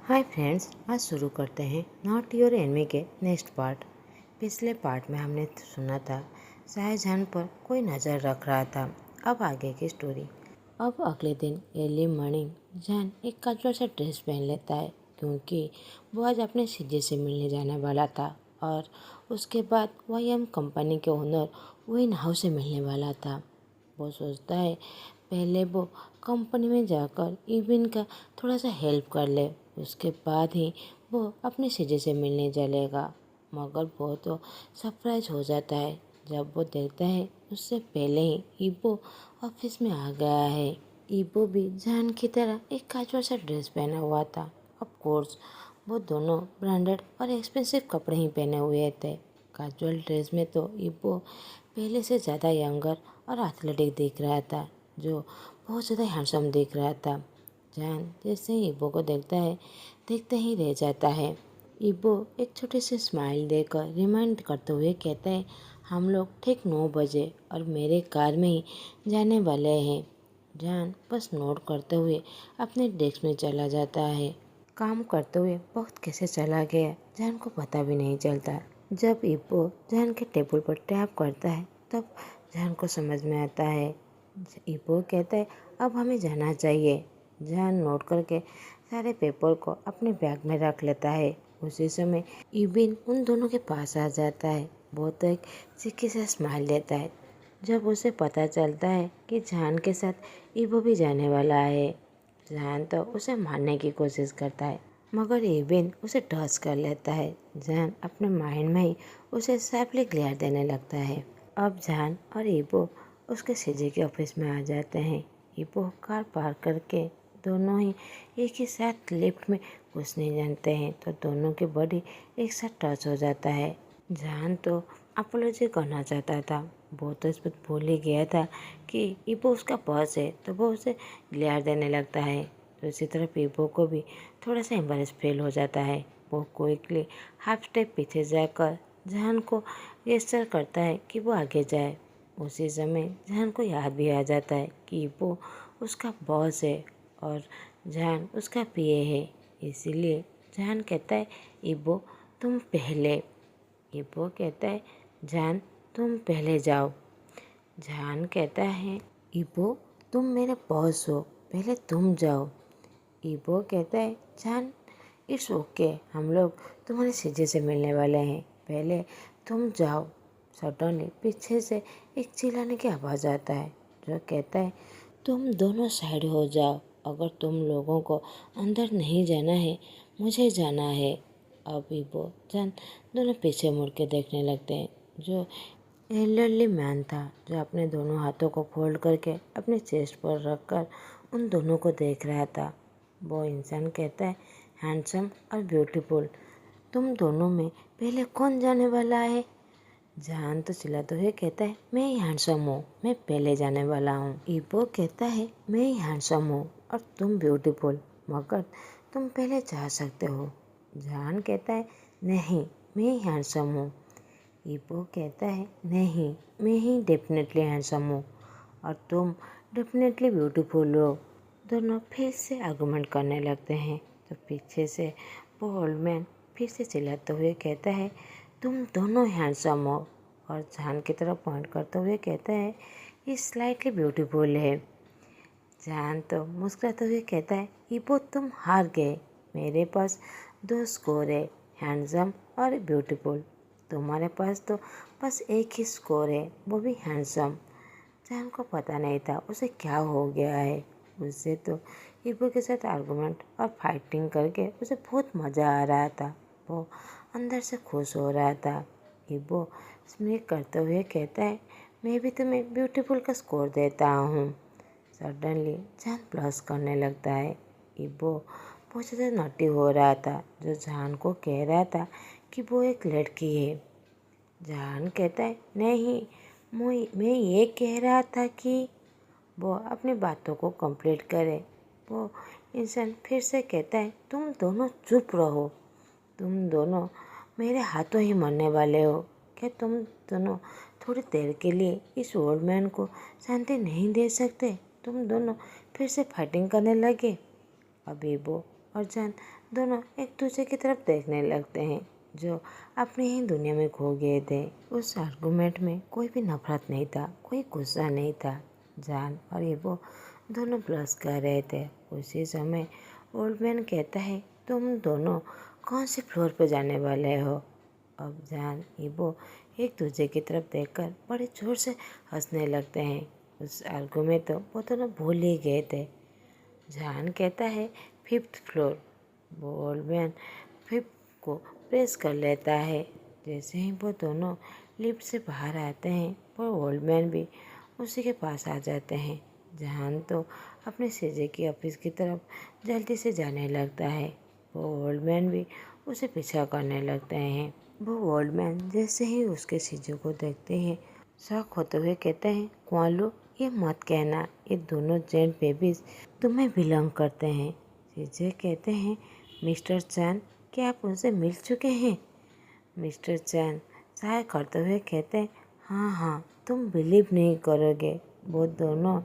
Hi friends, आज शुरू करते हैं नॉट योर एनिमी के नेक्स्ट पार्ट। पिछले पार्ट में हमने सुना था शाहजहां पर कोई नज़र रख रहा था। अब आगे की स्टोरी। अब अगले दिन अर्ली मॉर्निंग जहान एक कैजुअल सा ड्रेस पहन लेता है क्योंकि वो आज अपने सीजे से मिलने जाने वाला था और उसके बाद वही कंपनी के ओनर वही नाव से मिलने वाला था। वो सोचता है पहले वो कंपनी में जाकर इविन का थोड़ा सा हेल्प कर ले, उसके बाद ही वो अपने सीजे से मिलने चलेगा। मगर वो तो सरप्राइज हो जाता है जब वो देखता है उससे पहले ही इबो ऑफिस में आ गया है। इबो भी जान की तरह एक कैजुअल सा ड्रेस पहना हुआ था। ऑफ कोर्स वो दोनों ब्रांडेड और एक्सपेंसिव कपड़े ही पहने हुए थे। कैजुअल ड्रेस में तो इबो पहले से ज़्यादा यंगर और एथलेटिक दिख रहा था, जो बहुत ज़्यादा हैंडसम दिख रहा था। जान जैसे ही इबो को देखता है देखते ही रह जाता है। इबो एक छोटी सी स्माइल देकर रिमाइंड करते हुए कहता है, हम लोग ठीक 9 बजे और मेरे कार में ही जाने वाले हैं। जान बस नोट करते हुए अपने डेस्क में चला जाता है। काम करते हुए वक्त कैसे चला गया जान को पता भी नहीं चलता। जब इबो जान के टेबल पर टैप करता है तब जान को समझ में आता है। इबो कहता है, अब हमें जाना चाहिए। जान नोट करके सारे पेपर को अपने बैग में रख लेता है। उसी समय इबिन उन दोनों के पास आ जाता है। वो तो एक चिक्की से स्माइल देता है जब उसे पता चलता है कि जान के साथ इबो भी जाने वाला है। जान तो उसे मारने की कोशिश करता है मगर इबिन उसे टच कर लेता है। जान अपने माइंड में ही उसे सैफली ग्लेयर देने लगता है। अब जान और इबो उसके सीजे के ऑफिस में आ जाते हैं। इबो कार पार्क करके दोनों ही एक ही साथ लिफ्ट में घुसने जानते हैं तो दोनों की बॉडी एक साथ टच हो जाता है। जान तो अपोलॉजी करना चाहता था, वो तो इस पर भूल ही गया था कि इबो उसका बॉस है, तो वो उसे ग्लेयर देने लगता है। तो इसी तरह इबो को भी थोड़ा सा एम्बैरेस फील हो जाता है। वो क्विकली हाफ स्टेप पीछे जाकर जान को गेस्चर करता है कि वो आगे जाए। उसी समय जान को याद भी आ जाता है कि वो उसका बॉस है और जान उसका पीए है। इसीलिए जान कहता है, इबो तुम पहले। इबो कहता है, जान तुम पहले जाओ। जान कहता है, इबो तुम मेरे बॉस हो, पहले तुम जाओ। इबो कहता है, जान इट्स ओके, हम लोग तुम्हारे सीजे से मिलने वाले हैं, पहले तुम जाओ। सडनली पीछे से एक चिल्लाने की आवाज़ आता है जो कहता है, तुम दोनों साइड हो जाओ, अगर तुम लोगों को अंदर नहीं जाना है मुझे जाना है। अब इबो जान दोनों पीछे मुड़ के देखने लगते हैं। जो एल्डरली मैन था जो अपने दोनों हाथों को फोल्ड करके अपने चेस्ट पर रखकर उन दोनों को देख रहा था। वो इंसान कहता है, हैंडसम और ब्यूटीफुल, तुम दोनों में पहले कौन जाने वाला है? जान तो चिल्लाते हुए कहता है, मैं ही हैंडसम हूँ, मैं पहले जाने वाला हूँ। इबो कहता है, मैं ही हैंडसम हूँ और तुम ब्यूटीफुल, मगर तुम पहले जा सकते हो। जान कहता है, नहीं मैं ही हैंडसम हूँ। इबो कहता है, नहीं मैं ही डेफिनेटली हैंडसम हूँ और तुम डेफिनेटली ब्यूटीफुल हो। दोनों फिर से आर्गूमेंट करने लगते हैं तो पीछे से वो ओल्ड मैन फिर से चिल्लाते हुए कहता है, तुम दोनों हैंडसम हो, और जान की तरफ पॉइंट करते हुए कहता है, ये स्लाइटली ब्यूटीफुल है। जान तो मुस्कुराते हुए कहता है, इबो तुम हार गए, मेरे पास 2 स्कोर है, हैंडसम और ब्यूटीफुल। तुम्हारे पास तो बस एक ही स्कोर है, वो भी हैंडसम। जान को पता नहीं था उसे क्या हो गया है। उससे तो इबो के साथ आर्गूमेंट और फाइटिंग करके उसे बहुत मज़ा आ रहा था। वो अंदर से खुश हो रहा था। इबो स्मिक करते हुए कहता है, मैं भी तुम्हें ब्यूटीफुल का स्कोर देता हूँ। सडनली जान प्लस करने लगता है। इबो बहुत ज़्यादा नटी हो रहा था जो जान को कह रहा था कि वो एक लड़की है। जान कहता है, नहीं मैं ये कह रहा था कि वो अपनी बातों को कंप्लीट करे। वो इंसान फिर से कहता है, तुम दोनों चुप रहो, तुम दोनों मेरे हाथों ही मरने वाले हो। क्या तुम दोनों थोड़ी देर के लिए इस ओल्ड मैन को शांति नहीं दे सकते? तुम दोनों फिर से फाइटिंग करने लगे। अब इबो और जान दोनों एक दूसरे की तरफ देखने लगते हैं, जो अपनी ही दुनिया में खो गए थे। उस आर्गुमेंट में कोई भी नफरत नहीं था, कोई गुस्सा नहीं था। जान और ईबो दोनों ब्लश कर रहे थे। उसी समय ओल्ड मैन कहता है, तुम दोनों कौन सी फ्लोर पर जाने वाले हो? अब जान ईबो एक दूसरे की तरफ देखकर बड़े जोर से हंसने लगते हैं। उस आर्गुमेंट तो वो दोनों भूल ही गए थे। जान कहता है, 5th फ्लोर। वो ओल्ड मैन 5th को प्रेस कर लेता है। जैसे ही वो दोनों लिफ्ट से बाहर आते हैं, वो ओल्ड मैन भी उसी के पास आ जाते हैं। जहान तो अपने सीजे की ऑफिस की तरफ जल्दी से जाने लगता है। वो ओल्ड मैन भी उसे पीछा करने लगते हैं। वो ओल्ड मैन जैसे ही उसके सीजे को देखते हैं, शौक होते हुए कहते हैं, क्वालो, ये मत कहना, ये दोनों जेंट बेबीज तुम्हें बिलोंग करते हैं। सीजे कहते हैं, मिस्टर चैन, क्या आप उनसे मिल चुके हैं? मिस्टर चैन सहाय करते हुए कहते हैं, हाँ हाँ, तुम बिलीव नहीं करोगे, वो दोनों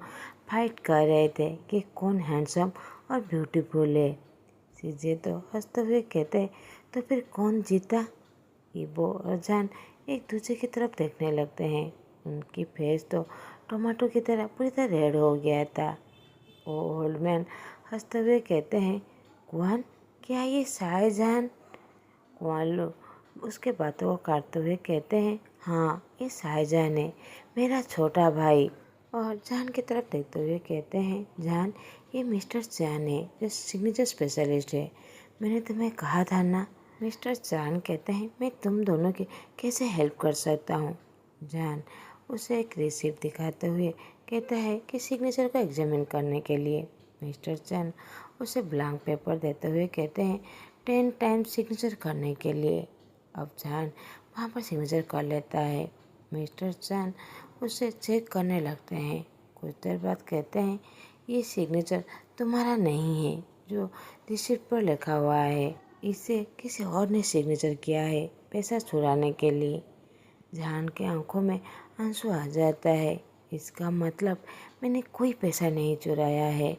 फाइट कर रहे थे कि कौन हैंडसम और ब्यूटीफुल है। सीजे तो हंसते हुए कहते हैं, तो फिर कौन जीता? ईबो और जान एक दूसरे की तरफ देखने लगते हैं। उनकी फेस तो टमाटो की तरह पूरी तरह रेड हो गया था। वो ओल्ड मैन हंसते हुए कहते हैं, कुआन, क्या ये शाहजहान? कुआन लोग उसके बातों को काटते हुए कहते हैं, हाँ, ये शाहजहान है, मेरा छोटा भाई। और जान की तरफ देखते हुए कहते हैं, जान, ये मिस्टर चैन है, जो सिग्नेचर स्पेशलिस्ट है। मैंने तुम्हें कहा था ना। मिस्टर चान कहते हैं, मैं तुम दोनों की कैसे हेल्प कर सकता हूँ? जान उसे एक रिसिप्ट दिखाते हुए कहता है कि सिग्नेचर को एग्जामिन करने के लिए। मिस्टर चान उसे ब्लैंक पेपर देते हुए कहते हैं, 10 टाइम्स सिग्नेचर करने के लिए। अब जान वहाँ पर सिग्नेचर कर लेता है। मिस्टर चान उसे चेक करने लगते हैं। कुछ देर बाद कहते हैं, ये सिग्नेचर तुम्हारा नहीं है जो रिसिप्ट पर लिखा हुआ है, इसे किसी और ने सिग्नेचर किया है पैसा चुराने के लिए। जान के आंखों में आंसू आ जाता है। इसका मतलब मैंने कोई पैसा नहीं चुराया है।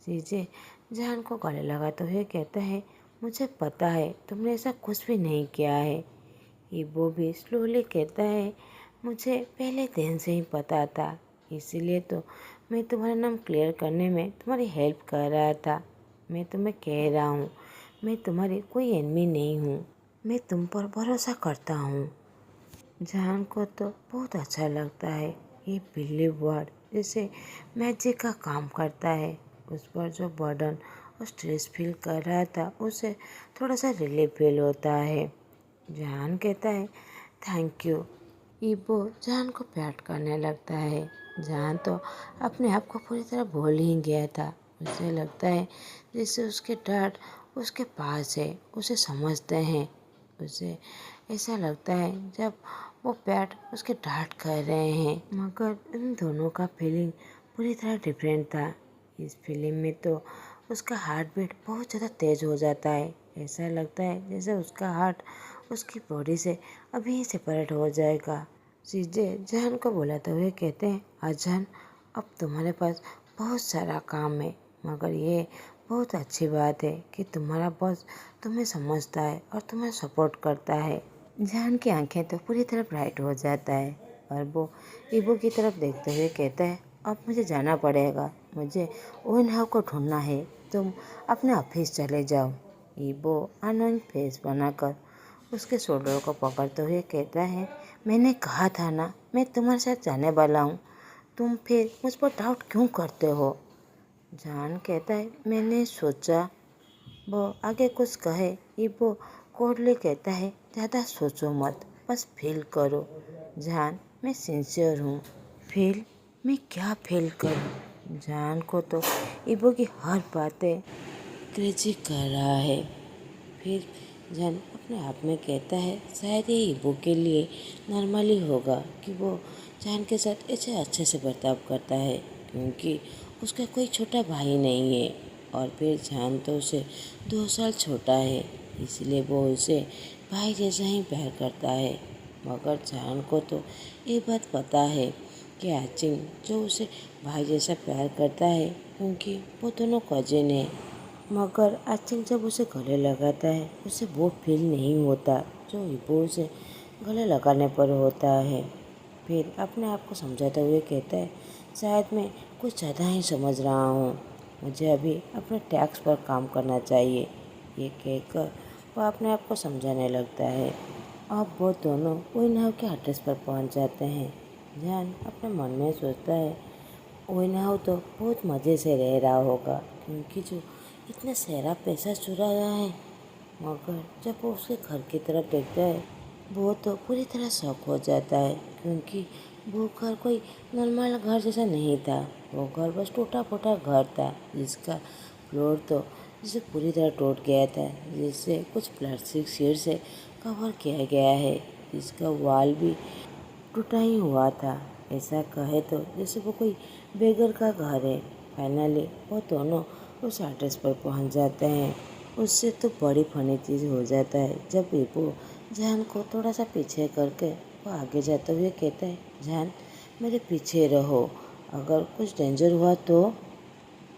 सीजे जान को गले लगाते हुए कहता है, मुझे पता है तुमने ऐसा कुछ भी नहीं किया है। ईबो भी स्लोली कहता है, मुझे पहले दिन से ही पता था, इसीलिए तो मैं तुम्हारा नाम क्लियर करने में तुम्हारी हेल्प कर रहा था। मैं तुम्हें कह रहा हूँ, मैं तुम्हारी कोई एनिमी नहीं हूँ, मैं तुम पर भरोसा करता हूँ। जान को तो बहुत अच्छा लगता है। ये बिलीव वर्ड जैसे मैजिक का काम करता है। उस पर जो बर्डन और स्ट्रेस फील कर रहा था, उसे थोड़ा सा रिलीफ फील होता है। जान कहता है, थैंक यू। ईबो जान को प्यार करने लगता है। जान तो अपने आप को पूरी तरह भूल ही गया था। उसे लगता है जैसे उसके डैड उसके पास है, उसे समझते हैं। उसे ऐसा लगता है जब वो पैट उसके डांट कर रहे हैं। मगर इन दोनों का फीलिंग पूरी तरह डिफरेंट था। इस फीलिंग में तो उसका हार्ट बीट बहुत ज़्यादा तेज हो जाता है। ऐसा लगता है जैसे उसका हार्ट उसकी बॉडी से अभी ही सेपरेट हो जाएगा। सीजे जहन को बुलाते हुए कहते हैं, अजहन, अब तुम्हारे पास बहुत सारा काम है, मगर ये बहुत अच्छी बात है कि तुम्हारा बॉस तुम्हें समझता है और तुम्हें सपोर्ट करता है। जहान की आंखें तो पूरी तरह ब्राइट हो जाता है और वो ईबो की तरफ देखते हुए कहता है, अब मुझे जाना पड़ेगा, मुझे ओनहाव को ढूंढना है, तुम अपने ऑफिस चले जाओ। ईबो अनोइंग फेस बनाकर उसके शोल्डर को पकड़ते हुए कहता है, मैंने कहा था ना, मैं तुम्हारे साथ जाने वाला हूँ, तुम फिर मुझ पर डाउट क्यों करते हो? जान कहता है, मैंने सोचा। वो आगे कुछ कहे, ईबो कोडली कहता है, ज़्यादा सोचो मत, बस फील करो। जान, मैं सिंसियर हूँ। फील? मैं क्या फील करूँ? जान को तो ईबो की हर बातें क्रेजी कर रहा है। फिर जान अपने आप में कहता है, शायद ये ईबो के लिए नॉर्मल ही होगा कि वो जान के साथ ऐसे अच्छे से बर्ताव करता है, क्योंकि उसका कोई छोटा भाई नहीं है और फिर जान तो उसे 2 साल छोटा है, इसलिए वो उसे भाई जैसा ही प्यार करता है। मगर जान को तो ये बात पता है कि आचिंग जो उसे भाई जैसा प्यार करता है, क्योंकि वो दोनों कजिन है। मगर आजकल जब उसे गले लगाता है उसे वो फील नहीं होता जो ईबो उसे गले लगाने पर होता है। फिर अपने आप को समझाते हुए कहता है, शायद मैं कुछ ज़्यादा ही समझ रहा हूँ, मुझे अभी अपने टैक्स पर काम करना चाहिए। ये कहकर वह अपने आप को समझाने लगता है। अब वो दोनों ओइनाव के एड्रेस पर पहुँच जाते हैं। जैन अपने मन में सोचता है, ओइनाव तो बहुत मज़े से रह रहा होगा क्योंकि जो इतना सारा पैसा चुराया है। मगर जब वो उसके घर की तरफ देखता है वो तो पूरी तरह शॉक हो जाता है क्योंकि वो घर कोई नॉर्मल घर जैसा नहीं था। वो घर बस टूटा फूटा घर था जिसका फ्लोर तो जिसे पूरी तरह टूट गया था, जिससे कुछ प्लास्टिक शीट से कवर किया गया है, जिसका वॉल भी टूटा ही हुआ था। ऐसा कहे तो जैसे वो कोई बेघर का घर है। फाइनली वो दोनों उस एड्रेस पर पहुंच जाते हैं। उससे तो बड़ी फनी चीज़ हो जाता है जब ईबो जहान को थोड़ा सा पीछे करके वो आगे जाते हुए कहता है, जहान मेरे पीछे रहो, अगर कुछ डेंजर हुआ तो।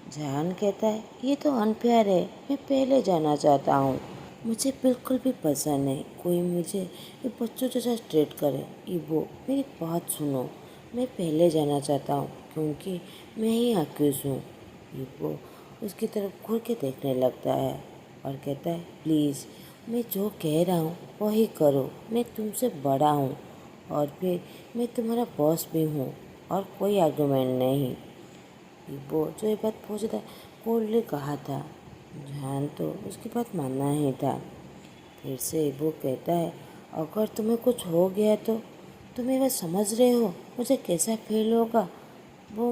जहान कहता है, ये तो अनफेयर है, मैं पहले जाना चाहता हूँ। मुझे बिल्कुल भी पसंद नहीं कोई मुझे ये बच्चों जैसा ट्रीट करे। ईबो मेरी बात सुनो, मैं पहले जाना चाहता हूँ क्योंकि मैं ही अक्यूज हूँ। ईबो उसकी तरफ घूर के देखने लगता है और कहता है, प्लीज़ मैं जो कह रहा हूँ वही करो, मैं तुमसे बड़ा हूँ और फिर मैं तुम्हारा बॉस भी हूँ और कोई आर्गुमेंट नहीं। वो जो ये बात पूछता कोल्डली कहा था, जहान तो उसकी बात मानना ही था। फिर से वो कहता है, अगर तुम्हें कुछ हो गया तो तुम्हें बस समझ रहे हो मुझे कैसा फील होगा। वो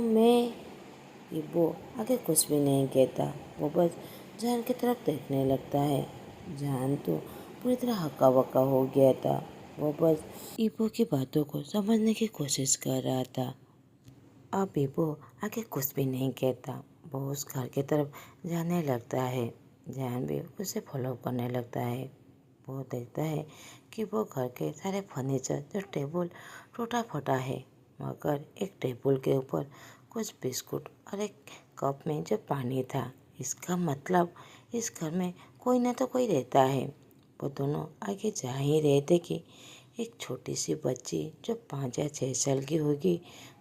आगे कुछ भी नहीं कहता, वो बस जहान की तरफ देखने लगता है। जहान तो पूरी तरह हक्का बक्का हो गया था, वो बस ईबो की बातों को समझने की कोशिश कर रहा था। अब ईबो आगे कुछ भी नहीं कहता, वो उस घर की तरफ जाने लगता है। जैन भी उसे फॉलो करने लगता है। वो देखता है कि वो घर के सारे फर्नीचर जो टेबल टूटा फटा है, मगर एक टेबल के ऊपर कुछ बिस्कुट और एक कप में जो पानी था। इसका मतलब इस घर में कोई ना तो कोई रहता है। वो दोनों आगे जा ही रहे थे कि एक छोटी सी बच्ची जो 5 या 6 साल की होगी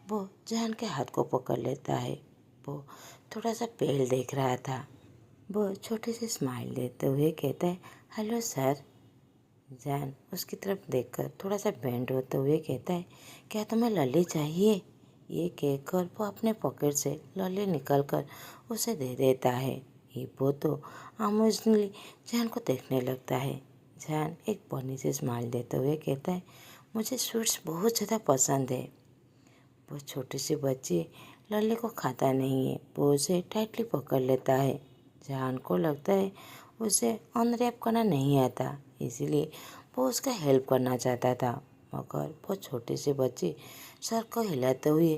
वो जहान के हाथ को पकड़ लेता है। वो थोड़ा सा पेड़ देख रहा था। वो छोटी सी स्माइल देते हुए कहता है, हेलो सर। जैन उसकी तरफ देखकर थोड़ा सा बेंड होते हुए कहता है, क्या तुम्हें लॉली चाहिए। ये कहकर वो अपने पॉकेट से लॉली निकालकर उसे दे देता है। वो तो अमेजिंगली जैन को देखने लगता है। जैन एक बनी से स्माइल देते हुए कहता है, मुझे स्वीट्स बहुत ज़्यादा पसंद है। वो छोटी सी बच्ची लल्ले को खाता नहीं है, वो उसे टाइटली पकड़ लेता है। जहान को लगता है उसे अनरैप करना नहीं आता, इसीलिए वो उसका हेल्प करना चाहता था। मगर वो छोटी सी बच्ची सर को हिलाते हुए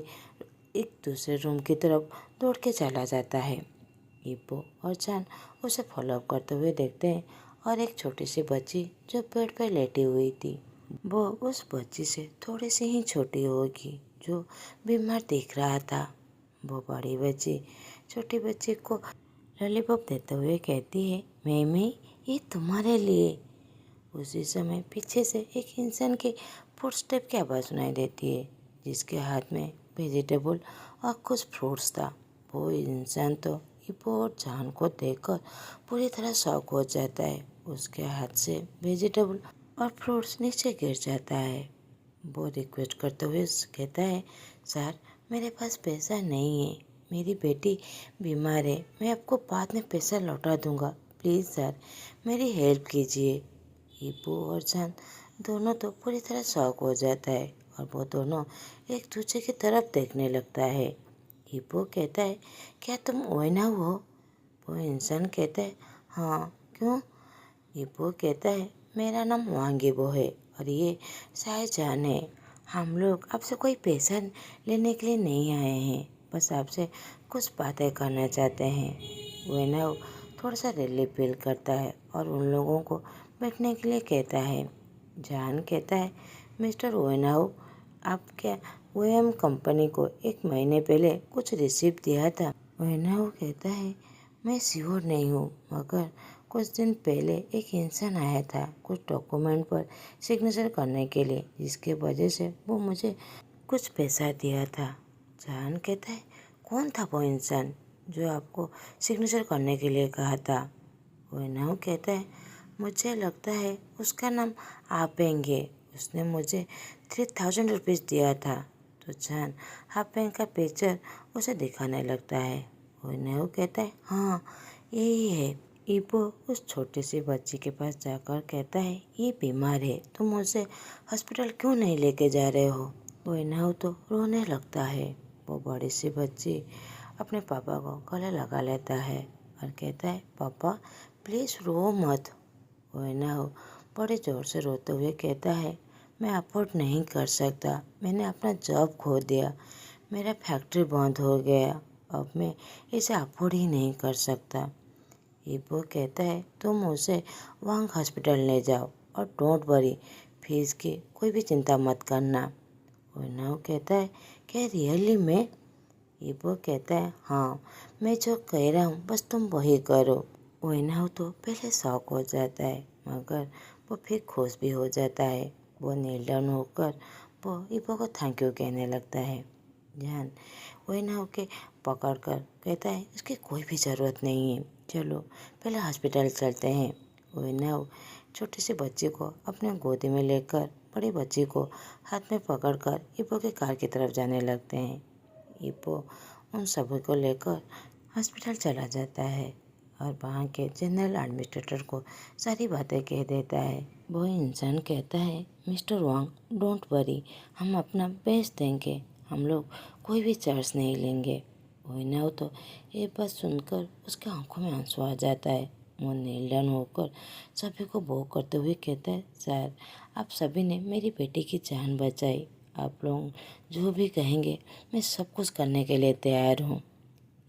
एक दूसरे रूम की तरफ दौड़ के चला जाता है। ईबो और जान उसे फॉलोअप करते हुए देखते हैं और एक छोटी सी बच्ची जो बेड पर लेटी हुई थी, वो उस बच्ची से थोड़ी सी ही छोटी होगी जो बीमार दिख रहा था। वो बड़ी बच्ची छोटी बच्ची को लॉलीपॉप देते हुए कहती है, मैमी ये तुम्हारे लिए। उसी समय पीछे से एक इंसान के फुटस्टेप की आवाज़ सुनाई देती है, जिसके हाथ में वेजिटेबल और कुछ फ्रूट्स था। वो इंसान तो ईबो और जान को देखकर पूरी तरह शॉक हो जाता है। उसके हाथ से वेजिटेबल और फ्रूट्स नीचे गिर जाता है। वो रिक्वेस्ट करते हुए कहता है, सर मेरे पास पैसा नहीं है, मेरी बेटी बीमार है, मैं आपको बाद में पैसा लौटा दूंगा, प्लीज़ सर मेरी हेल्प कीजिए। ईबो और जान दोनों तो पूरी तरह शॉक हो जाता है और वो दोनों एक दूसरे की तरफ देखने लगता है। ईबो कहता है, क्या तुम ओइनाव हो। वो इंसान कहता है, हाँ क्यों। ईबो कहता है, मेरा नाम वांगीबो है और ये शाहजहान है। हम लोग आपसे कोई पैसा लेने के लिए नहीं आए हैं, बस आपसे कुछ बातें करना चाहते हैं। ओइनाव थोड़ा सा रिलीफ फील करता है और उन लोगों को बैठने के लिए कहता है। जहान कहता है, मिस्टर ओइनाव आप क्या OM कंपनी को 1 महीने पहले कुछ रिसीप्ट दिया था। ओइनाव कहता है, मैं श्योर नहीं हूँ, मगर कुछ दिन पहले एक इंसान आया था कुछ डॉक्यूमेंट पर सिग्नेचर करने के लिए, जिसके वजह से वो मुझे कुछ पैसा दिया था। जहान कहता है, कौन था वो इंसान जो आपको सिग्नेचर करने के लिए कहा था? वैनाव कहता है, मुझे लगता है उसका नाम हापेंग है। उसने मुझे 3000 रुपीज़ दिया था। तो जहान हापेंग का पिक्चर उसे दिखाने लगता है। वैनाव कहता है, हाँ यही है। इबो उस छोटी सी बच्ची के पास जाकर कहता है, ये बीमार है, तुम उसे हॉस्पिटल क्यों नहीं लेके जा रहे हो? वैनाव तो रोने लगता है। वो बड़ी सी बच्ची अपने पापा को गले लगा लेता है और कहता है, पापा प्लीज़ रो मत। वैनाव बड़े ज़ोर से रोते हुए कहता है, मैं अफोर्ड नहीं कर सकता, मैंने अपना जॉब खो दिया, मेरा फैक्ट्री बंद हो गया, अब मैं इसे अफोर्ड ही नहीं कर सकता। इबो कहता है, तुम उसे वांग हॉस्पिटल ले जाओ और डोंट वरी, फीस की कोई भी चिंता मत करना। वैनाव कहता है, क्या रियली में? इबो कहता है, हाँ मैं जो कह रहा हूँ बस तुम वही करो। वैनाव तो पहले शॉक हो जाता है, मगर वो फिर खुश भी हो जाता है। वो नील डाउन होकर वो इबो को थैंक यू कहने लगता है। जान वैनाव के पकड़ कर कहता है, इसकी कोई भी ज़रूरत नहीं है, चलो पहले हॉस्पिटल चलते हैं। वैनाव छोटी सी बच्ची को अपने गोदी में लेकर बड़ी बच्ची को हाथ में पकड़कर इबो की कार की तरफ जाने लगते हैं। इबो उन सभी को लेकर हॉस्पिटल चला जाता है और वहाँ के जनरल एडमिनिस्ट्रेटर को सारी बातें कह देता है। वो इंसान कहता है, मिस्टर वांग डोंट वरी, हम अपना बेस्ट देंगे, हम लोग कोई भी चार्ज नहीं लेंगे। वैनाव तो ये बात सुनकर उसके आंखों में आंसू आ जाता है। वो नील डाउन होकर सभी को बो करते हुए कहता है, सर आप सभी ने मेरी बेटी की जान बचाई, आप लोग जो भी कहेंगे मैं सब कुछ करने के लिए तैयार हूँ।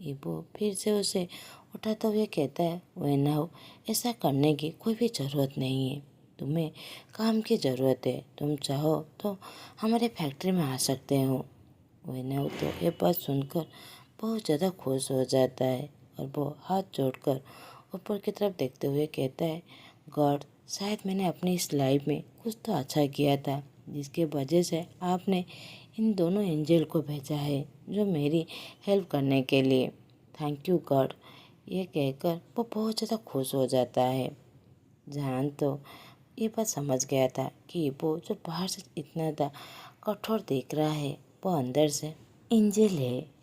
इबो फिर से उसे उठाते हुए कहता है, वैनाव ऐसा करने की कोई भी ज़रूरत नहीं है, तुम्हें काम की ज़रूरत है, तुम चाहो तो हमारे फैक्ट्री में आ सकते हो। वैनाव तो ये बात सुनकर बहुत ज़्यादा खुश हो जाता है और वो हाथ जोड़कर ऊपर की तरफ देखते हुए कहता है, गॉड शायद मैंने अपनी इस लाइफ में कुछ तो अच्छा किया था, जिसके वजह से आपने इन दोनों एंजल को भेजा है जो मेरी हेल्प करने के लिए। Thank you God. ये कहकर वो बहुत ज़्यादा खुश हो जाता है। जान तो ये बात समझ गया था कि वो जो बाहर से इतना कठोर दिख रहा है वो अंदर से एंजल है।